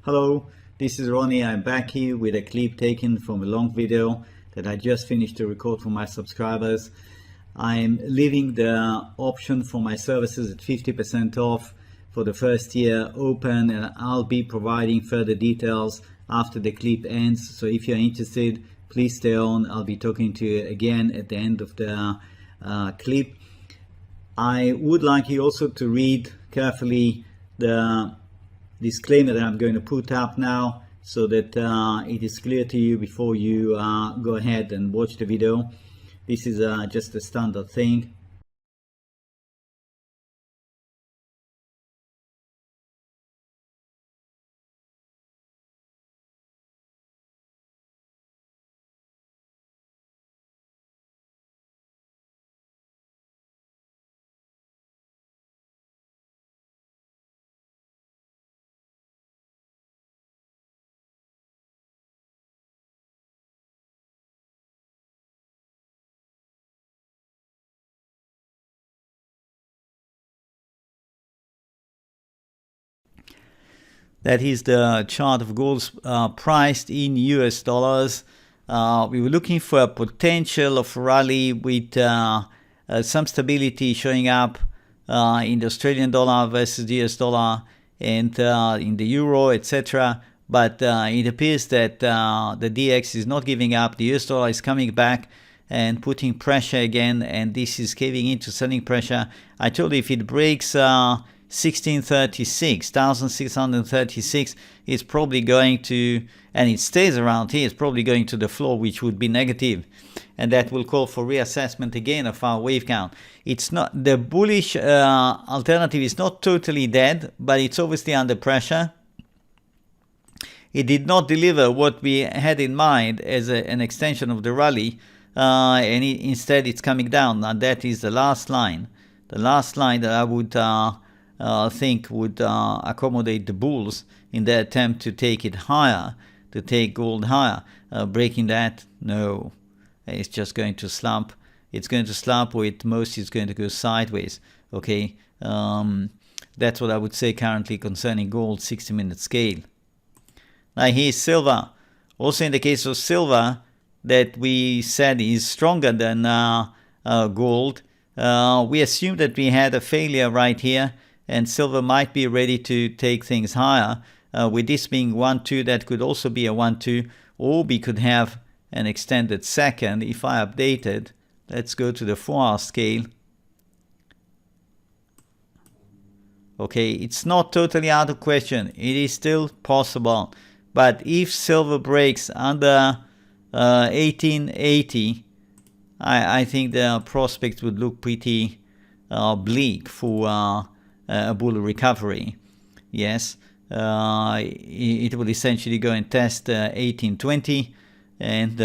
Hello, this is Ronnie. I'm back here with a clip taken from a long video that I just finished to record for my subscribers. I'm leaving the option for my services at 50% off for the first year open, and I'll be providing further details after the clip ends. So if you're interested, please stay on. I'll be talking to you again at the end of the clip. I would like you also to read carefully the disclaimer that I'm going to put up now, so that it is clear to you before you go ahead and watch the video. This is just a standard thing. That is the chart of gold priced in US dollars. We were looking for a potential of rally with some stability showing up in the Australian dollar versus the US dollar and in the euro, etc. But it appears that the DX is not giving up. The US dollar is coming back and putting pressure again, and this is caving into selling pressure. I told you if it breaks 1636, it's probably going to, and it stays around here, it's probably going to the floor, which would be negative, and that will call for reassessment again of our wave count. It's not, the bullish alternative is not totally dead, but it's obviously under pressure. It did not deliver what we had in mind as an extension of the rally, and instead it's coming down. Now that is the last line that I would think would accommodate the bulls in their attempt to take it higher, to take gold higher. Breaking that, no, it's just going to slump. It's going to slump, or at most it's going to go sideways. Okay, that's what I would say currently concerning gold 60-minute scale. Now here's silver. Also in the case of silver, that we said is stronger than gold, we assumed that we had a failure right here, and silver might be ready to take things higher. With this being 1-2, that could also be a 1-2, or we could have an extended second. If I updated, let's go to the 4-hour scale. Okay, it's not totally out of question. It is still possible. But if silver breaks under 1880, I think the prospects would look pretty bleak for a bull recovery. Yes, it will essentially go and test 1820, and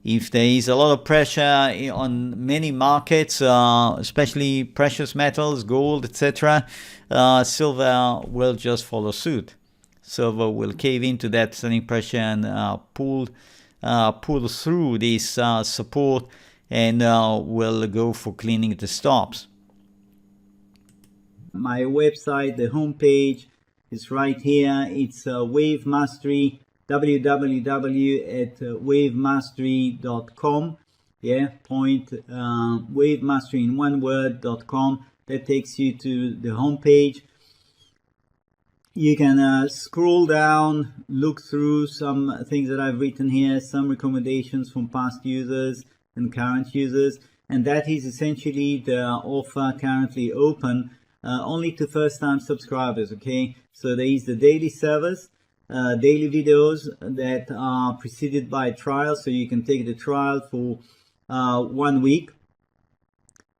if there is a lot of pressure on many markets, especially precious metals, gold, etc., silver will just follow suit. Silver will cave into that selling pressure and pull through this support, and will go for cleaning the stops. My website, the homepage, is right here. It's Wave Mastery, www.wavemastery.com. Yeah, wavemastery in one word.com. That takes you to the homepage. You can scroll down, look through some things that I've written here, some recommendations from past users and current users, and that is essentially the offer currently open only to first-time subscribers. Okay, so there is the daily service, daily videos that are preceded by a trial, so you can take the trial for 1 week,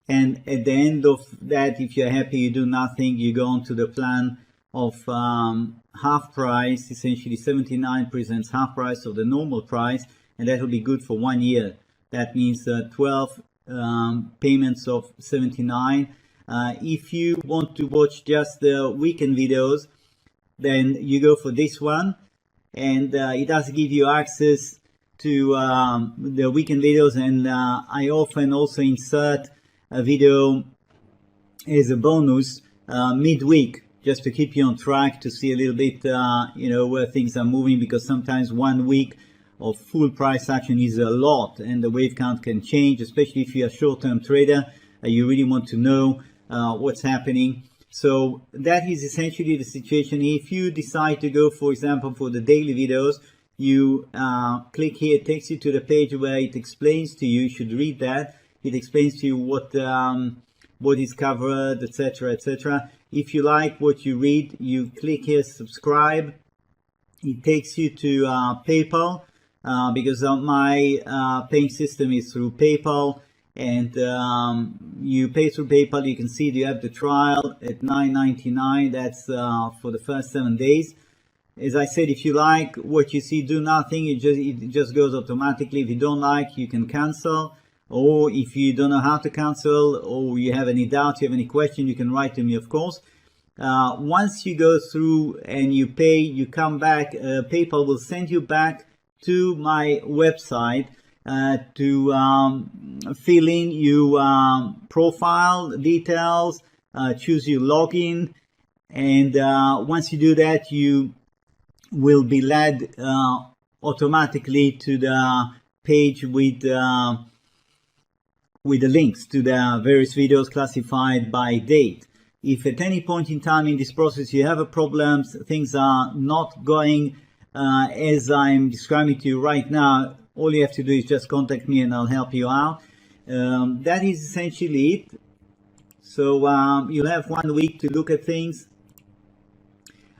and at the end of that, if you're happy, you do nothing, you go on to the plan of half price. Essentially 79 presents half price of the normal price, and that will be good for 1 year. That means 12 payments of 79. If you want to watch just the weekend videos, then you go for this one, and it does give you access to the weekend videos, and I often also insert a video as a bonus midweek. just to keep you on track, to see a little bit, where things are moving, because sometimes 1 week of full price action is a lot, and the wave count can change, especially if you're a short-term trader. You really want to know what's happening. So that is essentially the situation. If you decide to go, for example, for the daily videos, you click here, it takes you to the page where it explains to you, you should read that. It explains to you what is covered, etc., etc. If you like what you read, you click here, subscribe. It takes you to PayPal, because my paying system is through PayPal, and you pay through PayPal. You can see you have the trial at $9.99. That's for the first 7 days. As I said, if you like what you see, do nothing. It just goes automatically. If you don't like, you can cancel. Or if you don't know how to cancel, or you have any doubt, you have any question, you can write to me, of course. Once you go through and you pay, you come back, PayPal will send you back to my website to fill in your profile details, choose your login, and once you do that, you will be led automatically to the page with the links to the various videos classified by date. If at any point in time in this process you have a problem, things are not going as I'm describing to you right now, all you have to do is just contact me and I'll help you out. That is essentially it. So you'll have 1 week to look at things.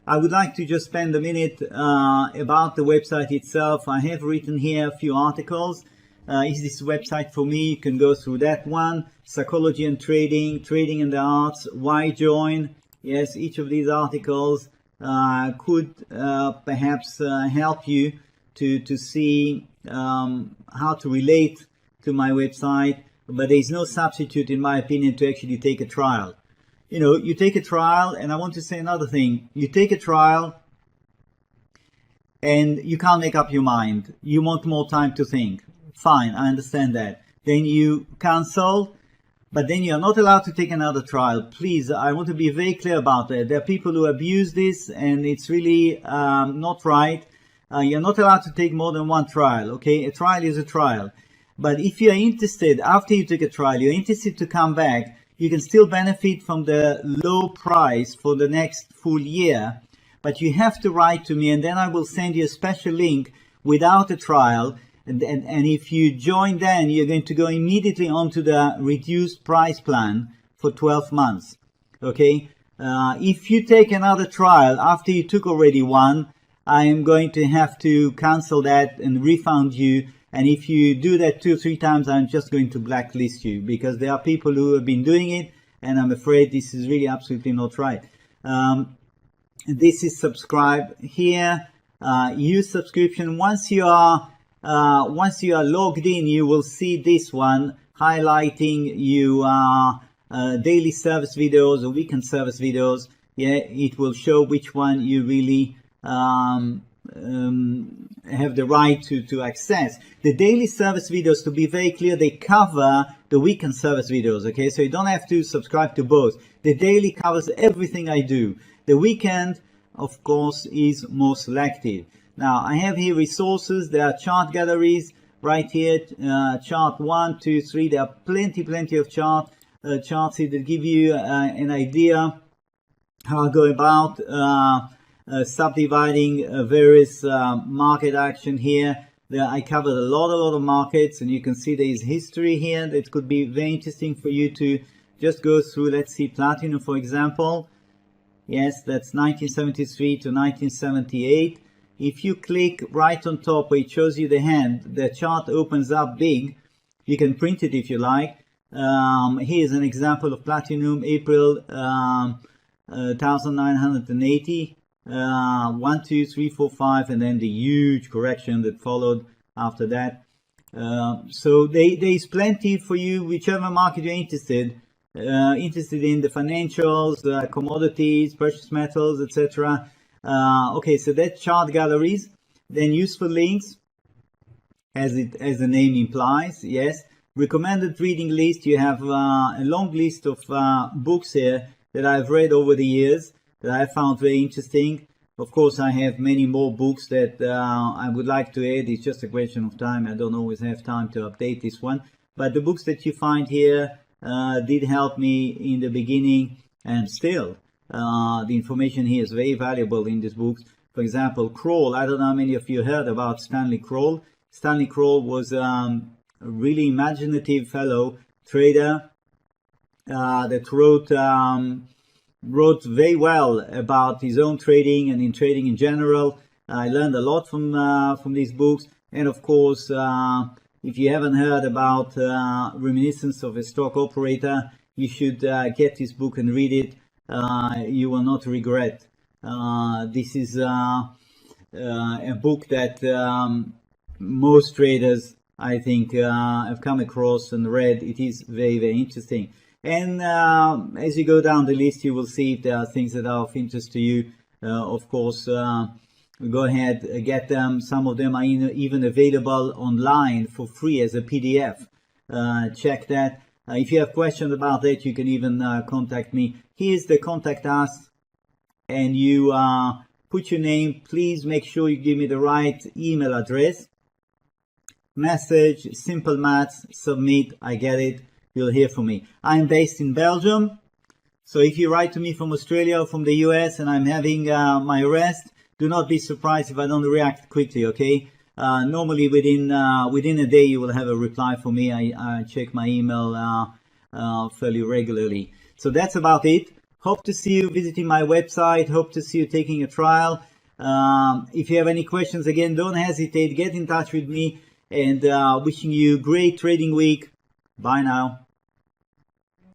I would like to just spend a minute about the website itself. I have written here a few articles. Is this website for me? You can go through that one. Psychology and trading, trading and the arts, why join? Yes, each of these articles could perhaps help you to see how to relate to my website, but there is no substitute, in my opinion, to actually take a trial. You take a trial, and I want to say another thing. You take a trial and you can't make up your mind. You want more time to think. Fine, I understand that. Then you cancel, but then you're not allowed to take another trial. Please, I want to be very clear about that. There are people who abuse this, and it's really not right. You're not allowed to take more than one trial, okay? A trial is a trial. But if you're interested, after you take a trial, you're interested to come back, you can still benefit from the low price for the next full year, but you have to write to me, and then I will send you a special link without a trial. And if you join, then you're going to go immediately onto the reduced price plan for 12 months. Okay? If you take another trial after you took already one, I am going to have to cancel that and refund you. And if you do that 2 or 3 times, I'm just going to blacklist you, because there are people who have been doing it, and I'm afraid this is really absolutely not right. This is subscribe here. Use subscription. Once you are logged in, you will see this one highlighting you daily service videos or weekend service videos. Yeah, it will show which one you really have the right to access. The daily service videos, to be very clear, they cover the weekend service videos, okay? So you don't have to subscribe to both. The daily covers everything I do. The weekend, of course, is more selective. Now, I have here resources. There are chart galleries right here, chart 1, 2, 3. There are plenty of charts here that give you an idea how I go about subdividing various market action here. I covered a lot of markets, and you can see there is history here that could be very interesting for you to just go through. Let's see, platinum, for example. Yes, that's 1973 to 1978. If you click right on top where it shows you the hand, the chart opens up big. You can print it if you like. Here's an example of platinum, April 1980. 1, 2, 3, 4, 5, and then the huge correction that followed after that. So there is plenty for you, whichever market you're interested in, the financials, commodities, precious metals, etc. Okay, so that's chart galleries. Then useful links, as the name implies. Yes, recommended reading list. You have a long list of books here that I've read over the years. that I found very interesting. Of course, I have many more books that I would like to add. It's just a question of time. I don't always have time to update this one. But the books that you find here did help me in the beginning, and still the information here is very valuable in these books. For example, Kroll. I don't know how many of you heard about Stanley Kroll. Stanley Kroll was a really imaginative fellow trader that wrote very well about his own trading and in trading in general. I learned a lot from these books. And of course, if you haven't heard about Reminiscence of a Stock Operator, you should get this book and read it. You will not regret. This is a book that most traders, I think, have come across and read. It is very, very interesting. And as you go down the list, you will see if there are things that are of interest to you. Of course, go ahead, get them. Some of them are even available online for free as a PDF. Check that. If you have questions about that, you can even contact me. Here's the contact us, and you put your name. Please make sure you give me the right email address. Message, simple maths, submit, I get it. You'll hear from me. I'm based in Belgium, so if you write to me from Australia or from the US and I'm having my rest, do not be surprised if I don't react quickly, okay? Normally within a day you will have a reply from me. I check my email fairly regularly. So that's about it. Hope to see you visiting my website. Hope to see you taking a trial. If you have any questions, again, don't hesitate. Get in touch with me, and wishing you a great trading week. Bye now.